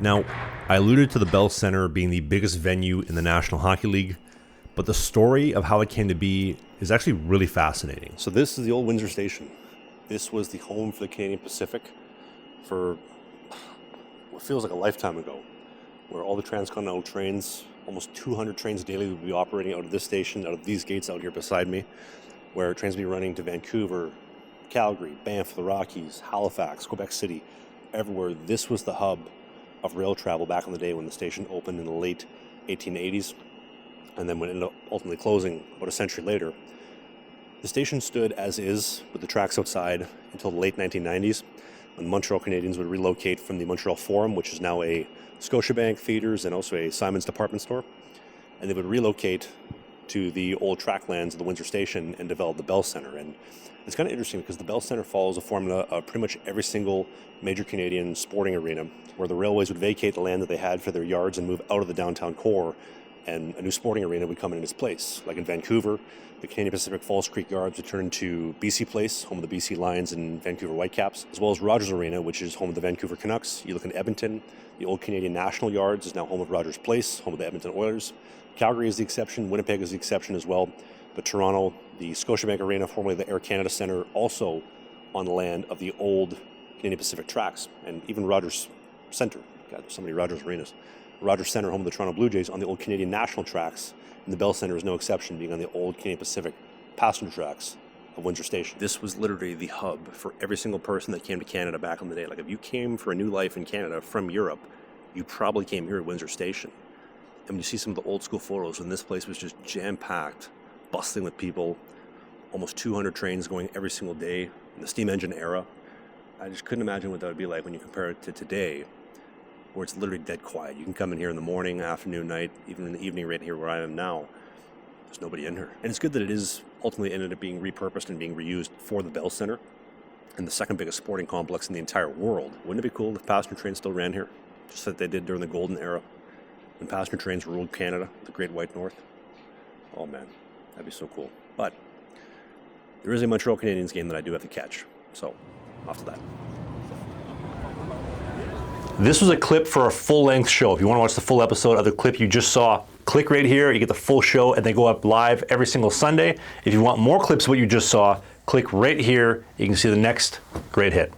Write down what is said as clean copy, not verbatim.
Now, I alluded to the Bell Center being the biggest venue in the National Hockey League, but the story of how it came to be is actually really fascinating. So this is the old Windsor Station. This was the home for the Canadian Pacific for what feels like a lifetime ago, where all the transcontinental trains, almost 200 trains daily, would be operating out of this station, out of these gates out here beside me, where trains would be running to Vancouver, Calgary, Banff, the Rockies, Halifax, Quebec City, everywhere. This was the hub of rail travel back in the day when the station opened in the late 1880s, and then when it ended up ultimately closing about a century later. The station stood as is with the tracks outside until the late 1990s, when Montreal Canadiens would relocate from the Montreal Forum, which is now a Scotiabank Theaters and also a Simon's department store, and they would relocate to the old track lands of the Windsor Station and develop the Bell Center. And it's kind of interesting because the Bell Center follows a formula of pretty much every single major Canadian sporting arena, where the railways would vacate the land that they had for their yards and move out of the downtown core, and a new sporting arena would come in its place. Like in Vancouver, the Canadian Pacific Falls Creek Yards would turn into BC Place, home of the BC Lions and Vancouver Whitecaps, as well as Rogers Arena, which is home of the Vancouver Canucks. You look in Edmonton, the old Canadian National Yards is now home of Rogers Place, home of the Edmonton Oilers. Calgary is the exception, Winnipeg is the exception as well, but Toronto, the Scotiabank Arena, formerly the Air Canada Centre, also on the land of the old Canadian Pacific tracks, and even Rogers Centre. God, there's so many Rogers Arenas. Rogers Centre, home of the Toronto Blue Jays, on the old Canadian National tracks, and the Bell Center is no exception, being on the old Canadian Pacific passenger tracks of Windsor Station. This was literally the hub for every single person that came to Canada back in the day. Like if you came for a new life in Canada from Europe, you probably came here at Windsor Station. And when you see some of the old school photos, when this place was just jam-packed, bustling with people, almost 200 trains going every single day in the steam engine era, I just couldn't imagine what that would be like when you compare it to today, where it's literally dead quiet. You can come in here in the morning, afternoon, night, even in the evening right here where I am now. There's nobody in here. And it's good that it is ultimately ended up being repurposed and being reused for the Bell Center and the second biggest sporting complex in the entire world. Wouldn't it be cool if passenger trains still ran here, just like they did during the golden era when passenger trains ruled Canada, the Great White North? Oh man, that'd be so cool. But there is a Montreal Canadiens game that I do have to catch. So, off to that. This was a clip for a full-length show. If you want to watch the full episode of the clip you just saw, click right here. You get the full show, and they go up live every single Sunday. If you want more clips of what you just saw, click right here. You can see the next great hit.